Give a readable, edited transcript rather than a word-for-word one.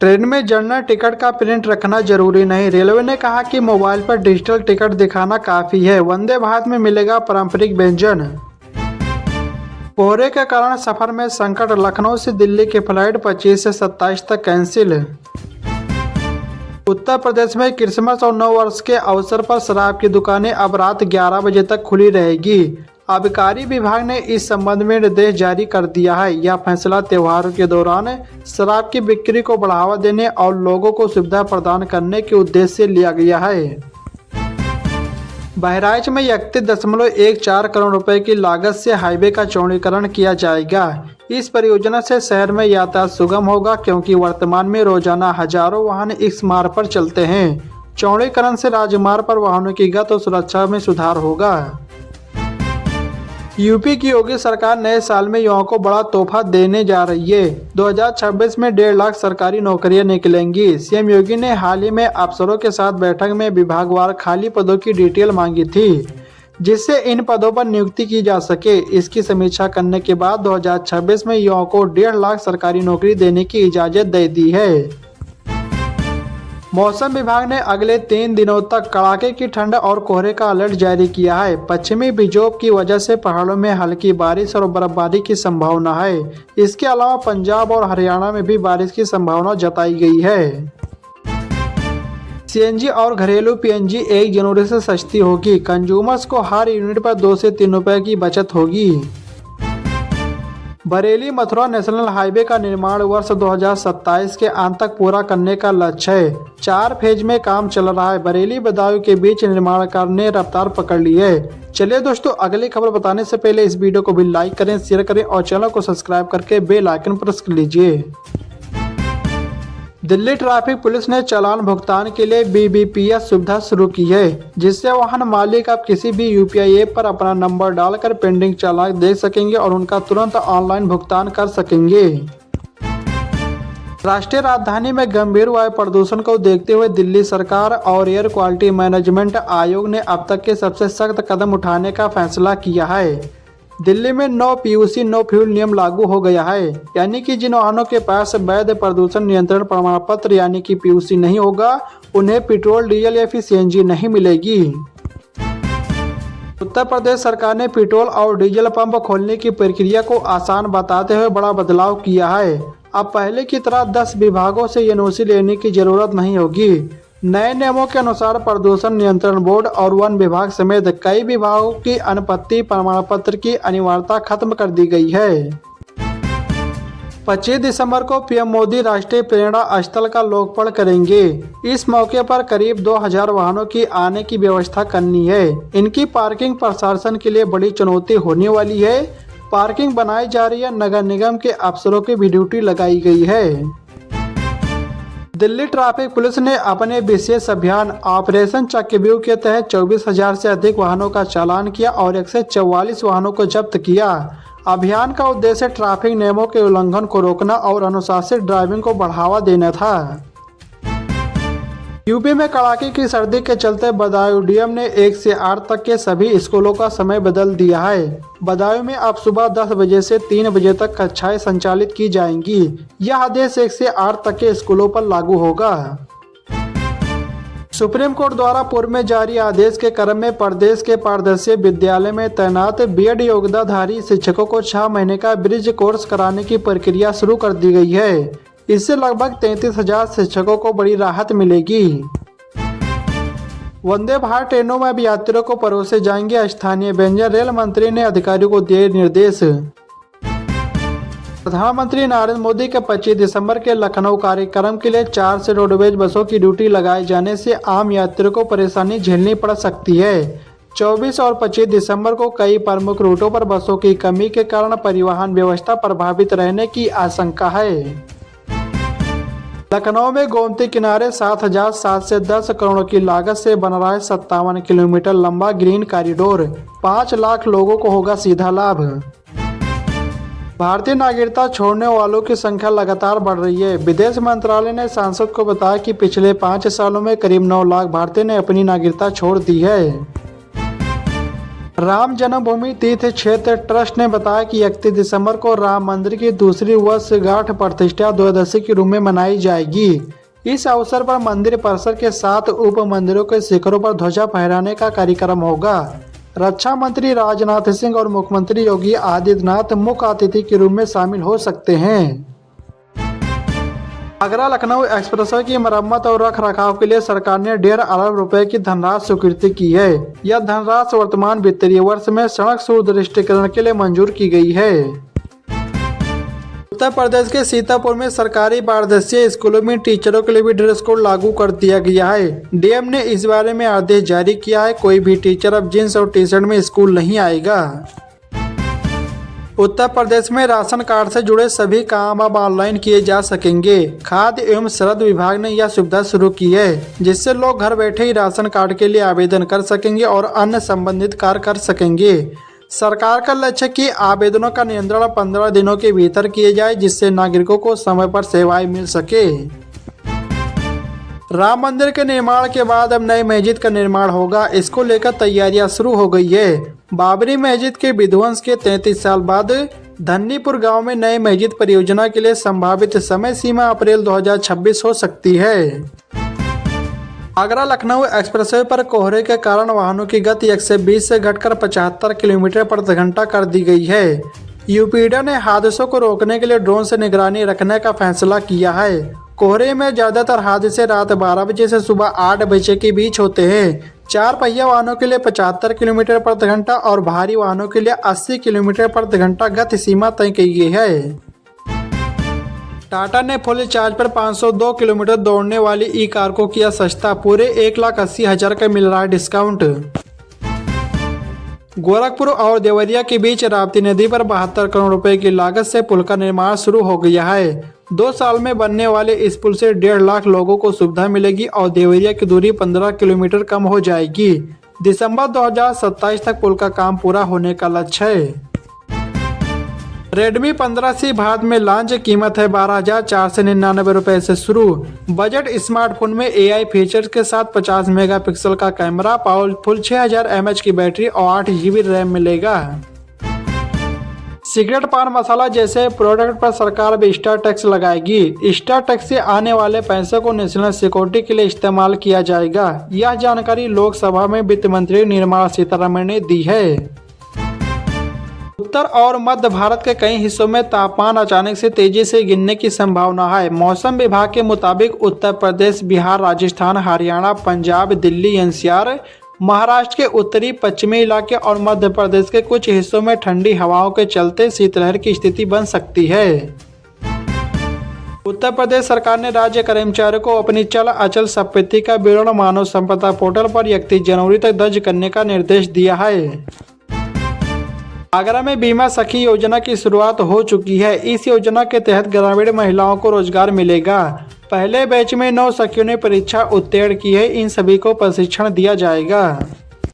Train में general ticket का print रखना जरूरी नहीं। रेलवे ने कहा कि मोबाइल पर डिजिटल टिकट दिखाना काफी है। वंदे भारत में मिलेगा पारंपरिक व्यंजन। कोहरे के कारण सफर में संकट। लखनऊ से दिल्ली की फ्लाइट 25 से 27 तक कैंसिल। उत्तर प्रदेश में क्रिसमस और नव वर्ष के अवसर पर शराब की दुकानें अब रात 11 बजे तक खुली रहेगी। आबकारी विभाग ने इस संबंध में निर्देश जारी कर दिया है। यह फैसला त्योहारों के दौरान शराब की बिक्री को बढ़ावा देने और लोगों को सुविधा प्रदान करने के उद्देश्य से लिया गया है। बहराइच में 31.14 करोड़ रुपए की लागत से हाईवे का चौड़ीकरण किया जाएगा। इस परियोजना से शहर में यातायात सुगम होगा, क्योंकि वर्तमान में रोजाना हजारों वाहन इस मार्ग पर चलते हैं। चौड़ीकरण से राजमार्ग पर वाहनों की गति और सुरक्षा में सुधार होगा। यूपी की योगी सरकार नए साल में युवाओं को बड़ा तोहफा देने जा रही है। 2026 में 1.5 लाख सरकारी नौकरियां निकलेंगी। सीएम योगी ने हाल ही में अफसरों के साथ बैठक में विभागवार खाली पदों की डिटेल मांगी थी, जिससे इन पदों पर नियुक्ति की जा सके। इसकी समीक्षा करने के बाद 2026 में युवाओं को 1.5 लाख सरकारी नौकरी देने की इजाजत दे दी है। मौसम विभाग ने अगले 3 दिनों तक कड़ाके की ठंड और कोहरे का अलर्ट जारी किया है। पश्चिमी विक्षोभ की वजह से पहाड़ों में हल्की बारिश और बर्फबारी की संभावना है। इसके अलावा पंजाब और हरियाणा में भी बारिश की संभावना जताई गई है। सीएनजी और घरेलू पीएनजी 1 जनवरी से सस्ती होगी। कंज्यूमर्स को हर यूनिट पर 2 से 3 रुपए की बचत होगी। बरेली मथुरा नेशनल हाईवे का निर्माण वर्ष 2027 के अंत तक पूरा करने का लक्ष्य है। 4 फेज में काम चल रहा है। बरेली बदायूं के बीच निर्माण कार्य ने रफ्तार पकड़ ली है। चलिए दोस्तों, अगली खबर बताने से पहले इस वीडियो को भी लाइक करें, शेयर करें और चैनल को सब्सक्राइब करके बेल आइकन प्रेस कर लीजिए। दिल्ली ट्रैफिक पुलिस ने चालान भुगतान के लिए बीबीपीएस सुविधा शुरू की है, जिससे वाहन मालिक अब किसी भी यूपीआई ऐप पर अपना नंबर डालकर पेंडिंग चालान देख सकेंगे और उनका तुरंत ऑनलाइन भुगतान कर सकेंगे। राष्ट्रीय राजधानी में गंभीर वायु प्रदूषण को देखते हुए दिल्ली सरकार और एयर क्वालिटी मैनेजमेंट आयोग ने अब तक के सबसे सख्त कदम उठाने का फैसला किया है। दिल्ली में नो पीयूसी नो फ्यूल नियम लागू हो गया है, यानी कि जिन वाहनों के पास वैध प्रदूषण नियंत्रण प्रमाण पत्र यानी कि पीयूसी नहीं होगा, उन्हें पेट्रोल, डीजल या फिर सीएनजी नहीं मिलेगी। उत्तर प्रदेश सरकार ने पेट्रोल और डीजल पंप खोलने की प्रक्रिया को आसान बताते हुए बड़ा बदलाव किया है। अब पहले की तरह 10 विभागों से एनओसी लेने की जरूरत नहीं होगी। नए नियमों के अनुसार प्रदूषण नियंत्रण बोर्ड और वन विभाग समेत कई विभागों की अनुपस्थिति प्रमाण पत्र की अनिवार्यता खत्म कर दी गई है। 25 दिसंबर को पीएम मोदी राष्ट्रीय प्रेरणा स्थल का लोकार्पण करेंगे। इस मौके पर करीब 2000 वाहनों की आने की व्यवस्था करनी है। इनकी पार्किंग प्रशासन के लिए बड़ी चुनौती होने वाली है। पार्किंग बनाई जा रही है। नगर निगम के अफसरों की भी ड्यूटी लगाई गई है। दिल्ली ट्रैफिक पुलिस ने अपने विशेष अभियान ऑपरेशन चक्रव्यूह के तहत 24,000 से अधिक वाहनों का चालान किया और 144 वाहनों को जब्त किया। अभियान का उद्देश्य ट्रैफिक नियमों के उल्लंघन को रोकना और अनुशासित ड्राइविंग को बढ़ावा देना था। यूपी में कड़ाके की सर्दी के चलते बदायूं डीएम ने 1 से 8 तक के सभी स्कूलों का समय बदल दिया है। बदायूं में अब सुबह 10 बजे से 3 बजे तक कक्षाएं संचालित की जाएंगी। यह आदेश 1 से 8 तक के स्कूलों पर लागू होगा। सुप्रीम कोर्ट द्वारा पूर्व में जारी आदेश के क्रम में प्रदेश के पारदर्शी विद्यालय में तैनात बीएड योग्यताधारी शिक्षकों को 6 महीने का ब्रिज कोर्स कराने की प्रक्रिया शुरू कर दी गई है। इससे लगभग 33,000 शिक्षकों को बड़ी राहत मिलेगी। वंदे भारत ट्रेनों में अब यात्रियों को परोसे जाएंगे स्थानीय व्यंजन। रेल मंत्री ने अधिकारियों को दिए निर्देश। प्रधानमंत्री नरेंद्र मोदी के 25 दिसंबर के लखनऊ कार्यक्रम के लिए 4 से रोडवेज बसों की ड्यूटी लगाए जाने से आम यात्रियों को परेशानी झेलनी पड़ सकती है। 24 और 25 दिसंबर को कई प्रमुख रूटों पर बसों की कमी के कारण परिवहन व्यवस्था प्रभावित रहने की आशंका है। लखनऊ में गोमती किनारे 7,710 करोड़ की लागत से बन रहा है 57 किलोमीटर लंबा ग्रीन कॉरिडोर। 5 लाख लोगों को होगा सीधा लाभ। भारतीय नागरिकता छोड़ने वालों की संख्या लगातार बढ़ रही है। विदेश मंत्रालय ने सांसद को बताया कि पिछले 5 सालों में करीब 9 लाख भारतीयों ने अपनी नागरिकता छोड़ दी है। राम जन्मभूमि तीर्थ क्षेत्र ट्रस्ट ने बताया कि 31 दिसंबर को राम मंदिर की दूसरी वर्षगांठ प्रतिष्ठा 12 के रूप में मनाई जाएगी। इस अवसर पर मंदिर परिसर के 7 उप मंदिरों के शिखरों पर ध्वजा फहराने का कार्यक्रम होगा। रक्षा मंत्री राजनाथ सिंह और मुख्यमंत्री योगी आदित्यनाथ मुख्य अतिथि के रूप में शामिल हो सकते हैं। आगरा लखनऊ एक्सप्रेसवे की मरम्मत और रख रखाव के लिए सरकार ने 1.5 अरब रुपए की धनराशि स्वीकृत की है। यह धनराशि वर्तमान वित्तीय वर्ष में सड़क सुदृढ़ीकरण के लिए मंजूर की गई है। उत्तर प्रदेश के सीतापुर में सरकारी बारहदर्शीय स्कूलों में टीचरों के लिए भी ड्रेस कोड लागू कर दिया गया है। डीएम ने इस बारे में आदेश जारी किया है। कोई भी टीचर अब जींस और टी शर्ट में स्कूल नहीं आएगा। उत्तर प्रदेश में राशन कार्ड से जुड़े सभी काम अब ऑनलाइन किए जा सकेंगे। खाद्य एवं शरद विभाग ने यह सुविधा शुरू की है, जिससे लोग घर बैठे ही राशन कार्ड के लिए आवेदन कर सकेंगे और अन्य संबंधित कार्य कर सकेंगे। सरकार का लक्ष्य है कि आवेदनों का नियंत्रण 15 दिनों के भीतर किए जाए, जिससे नागरिकों को समय पर सेवाएं मिल सके। राम मंदिर के निर्माण के बाद अब नई मस्जिद का निर्माण होगा। इसको लेकर तैयारियां शुरू हो गई है। बाबरी मस्जिद के विध्वंस के 33 साल बाद धन्नीपुर गांव में नई मस्जिद परियोजना के लिए संभावित समय सीमा अप्रैल 2026 हो सकती है। आगरा लखनऊ एक्सप्रेसवे पर कोहरे के कारण वाहनों की गति 120 से घटकर 75 किलोमीटर प्रति घंटा कर दी गई है। यूपीडा ने हादसों को रोकने के लिए ड्रोन से निगरानी रखने का फैसला किया है। कोहरे में ज्यादातर हादसे रात 12 बजे से सुबह 8 बजे के बीच होते हैं। 4 पहिया वाहनों के लिए 75 किलोमीटर प्रति घंटा और भारी वाहनों के लिए 80 किलोमीटर प्रति घंटा गति सीमा तय की गई है। टाटा ने फुल चार्ज पर 502 किलोमीटर दौड़ने वाली ई कार को किया सस्ता। पूरे 1,80,000 का मिल रहा है डिस्काउंट। गोरखपुर और देवरिया के बीच राप्ती नदी पर 72 करोड़ रुपए की लागत से पुल का निर्माण शुरू हो गया है। 2 साल में बनने वाले इस पुल से 1.5 लाख लोगों को सुविधा मिलेगी और देवरिया की दूरी 15 किलोमीटर कम हो जाएगी। दिसंबर 2027 तक पुल का काम पूरा होने का लक्ष्य है। रेडमी 15C भारत में लॉन्च। कीमत है 12,499 रुपए से शुरू। बजट स्मार्टफोन में AI फीचर्स के साथ 50 मेगापिक्सल का कैमरा, पावरफुल 6000 mAh की बैटरी और 8 GB रैम मिलेगा। सिगरेट, पान मसाला जैसे प्रोडक्ट पर सरकार अब स्टार टैक्स लगाएगी। स्टार टैक्स से आने वाले पैसों को नेशनल सिक्योरिटी के लिए इस्तेमाल किया जाएगा। यह जानकारी लोकसभा में वित्त मंत्री निर्मला सीतारमण ने दी है। उत्तर और मध्य भारत के कई हिस्सों में तापमान अचानक से तेजी से गिरने की संभावना है। मौसम विभाग के मुताबिक उत्तर प्रदेश, बिहार, राजस्थान, हरियाणा, पंजाब, दिल्ली, NCR, महाराष्ट्र के उत्तरी पश्चिमी इलाके और मध्य प्रदेश के कुछ हिस्सों में ठंडी हवाओं के चलते शीतलहर की स्थिति बन सकती है। उत्तर प्रदेश सरकार ने राज्य कर्मचारियों को अपनी चल अचल संपत्ति का विवरण मानव संपदा पोर्टल पर 31 जनवरी तक दर्ज करने का निर्देश दिया है। आगरा में बीमा सखी योजना की शुरुआत हो चुकी है। इस योजना के तहत ग्रामीण महिलाओं को रोजगार मिलेगा। पहले बैच में 9 सखियों ने परीक्षा उत्तीर्ण की है। इन सभी को प्रशिक्षण दिया जाएगा।